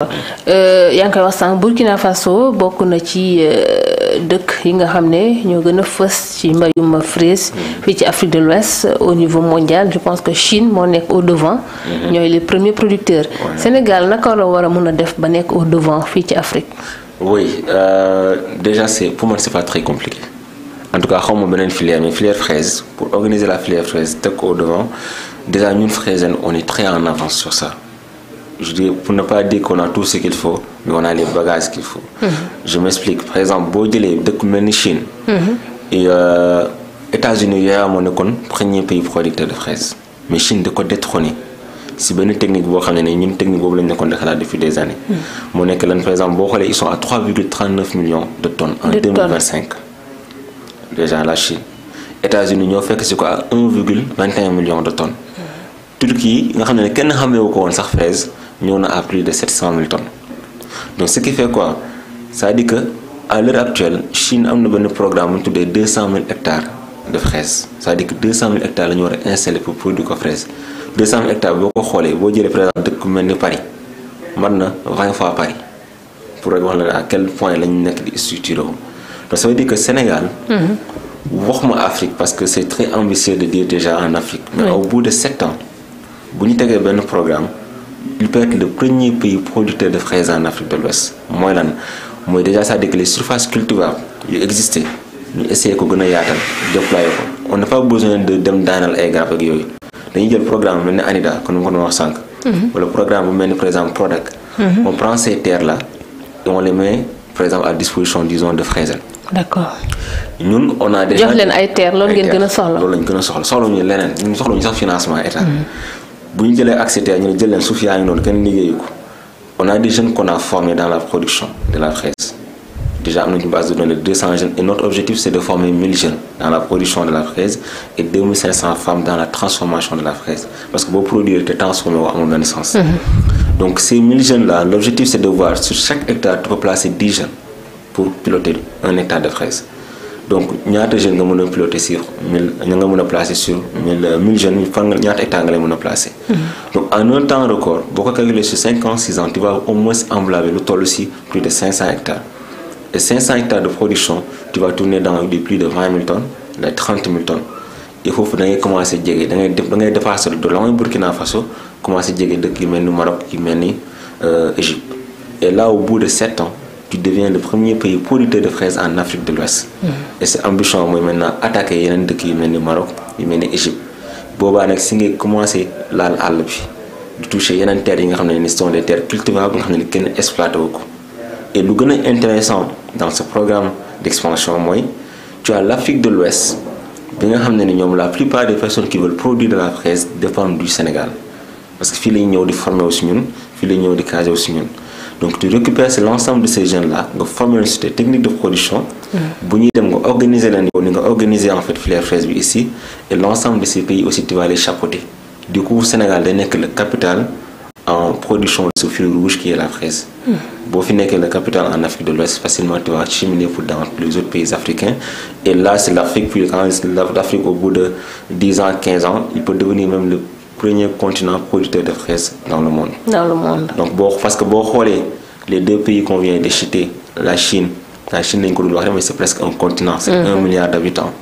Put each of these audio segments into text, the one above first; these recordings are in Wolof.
yaa ngi koy wax sànq Burkina Faso bokk na ci dëkk yi nga xam ne ñoo gën a fës ci mbayum fraise fii ci Afrique de l'Ouest au niveau mondial. Je pense que Chine moo nekk au devant. ñooy les premiers producteurs. Sénégal naka la war a mën a def ba nekk au devant fii ci Afrique. Oui, déjà pour moi c'est pas très compliqué. En tout cas xaw ma beneen filière mais filière fraise pour organiser la filière fraise teg ko au devant déjà ñun fraisiens on est très en avance sur ça. Je dis pour ne pas dire qu'on a tout ce qu'il faut mais on a les bagages qu'il faut. Je m'explique. Par exemple boo jëlee dëkk mel ni Chine. Et États-Unis yaa moo nekkoon premier pays producteur de fraises mais Chine da ko détrôné si benn technique boo xam ne ñun technique boobu lañ nekkoon di xalaat depuis des années. moo nekk lan par exemple boo xoolee ils sont à 3,39 millions de tonnes en 2025. Déjà la Chine. États-Unis ñoo fekk si ko à 1,21 million de tonnes. Turquie nga xam ne kenn xameewu ko woon sax fraise ñëw na à plus de 700 000 tonnes. Donc ce qui fait quoi ça dit que à l'heure actuelle Chine am na benn programme bu ñu tuddee 200 000 hectares de fraises. Ça dit que 200 000 hectares la ñu war a installer pour produire ko fraise. 200 000 hectares boo ko xoolee boo jëlee par exemple dëkk mel ni Paris mën na 20 fois Paris pour rek wax la à quel point la ñu nekk di structuré wu. Donc ça veut dire que Sénégal. waxuma Afrique parce que c'est très ambitieux de dire déjà en Afrique. Mais au bout de 7 ans bu ñu tegee benn programme il peut être le premier pays producteur de fraises en Afrique de l'Ouest. mooy lan mooy déjà ça veut dire que les surfaces cultivables yu existé ñu essayer ko gën a yaatal déployer ko on n'a pas besoin de dem daanal ay garab ak yooyu dañuy jël programme bu mel ni ANIDA kon nu ma ko wax sànq. wala programme bu mel ni par exemple PRODAC. on prend ces terres là et on les met par exemple à disposition disons de fraisiers. D'accord. ñun on a déjà jox leen ay terres loolu ngeen gën a soxla. loolu lañ gën a soxla soxlawuñu leneen ñun soxlawuñu sax financement état. bu ñu jëlee accès terre ñu ne jël leen suuf yaa ngi noonu kenn liggéeyu ko on a des jeunes qu'on a formés dans la production de la fraise. Déjà am nañu une base de données de 200 jeunes et notre objectif c'est de former 1000 jeunes dans la production de la fraise et 2500 femmes dans la transformation de la fraise parce que boo produire te transformer woo amul benn sens. Donc ces 1000 jeunes là l'objectif c'est de voir sur chaque hectare tu peux placer 10 jeunes pour piloter 1 hectare de fraise. Donc ñaata jeunes nga mën a piloter sur 1000 nga mën a placer sur 1000 jeunes fan ñaata hectares nga lay mën a placer. Donc en un temps record boo ko calculer sur 5 ans 6 ans tu vas au moins emblaver lu toll si plus de 500 hectares. Et 500 hectares de production tu vas tourner dans des plus de 20 000 tonnes de 30 000 tonnes. Il faut da ngay commencer jege da ngay dépasser de loin Burkina Faso commencer jege dëkk yu mel ni Maroc yu mel ni Égypte. Et là au bout de 7 ans tu deviens le premier pays producteur de fraises en Afrique de l'Ouest. Et cette ambition mooy maintenant attaquer yeneen dëkk yu mel ni Maroc yu mel ni Égypte boobaa nag si ngay commencer laal àll bi di toucher yeneen terres yi nga xam ne ni sont des terres cultivables nga xam ne ni kenn exploité wu ko. Et lu gën a intéressant dans ce programme d'expansion mooy tu as l'Afrique de l'Ouest bi nga xam ne ni ñoom la plupart des personnes qui veulent produire de la fraise dépendent du Sénégal parce que fii la ñu ñëw di former wu si ñun fii la ñu ñëw di caser wu si ñun. Donc tu récupères l'ensemble de ces jeunes-là nga former sur des techniques de production. bu ñuy dem nga organiser leen yow ni nga organiser en fait filière fraise bi ici et l'ensemble de ces pays aussi tu vas les chapeauter. Du coup Sénégal day nekk le capital en production de ce fil rouge qui est la fraise. boo fi nekkee le capital en Afrique de l'Ouest facilement tu vas cheminer pour dans les autres pays africains et là c'est l'Afrique puis quand l'Afrique au bout de 10 ans 15 ans il peut devenir même le premier continent producteur de fraises dans le monde. Dans le monde. Donc parce que boo xoolee les deux pays qu'on vient de citer la Chine lañ ko dul wax mais c'est presque un continent. C'est 1 milliard d'habitants.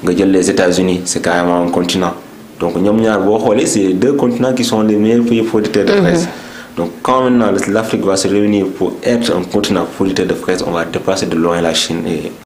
nga jël les États-Unis c'est carrément un continent. Donc ñoom ñaar boo xoolee c'est les deux continents qui sont les meilleurs pays producteurs de fraises. Donc quand maintenant l'Afrique va se réunir pour être un continent producteur de fraises on va dépasser de loin la Chine et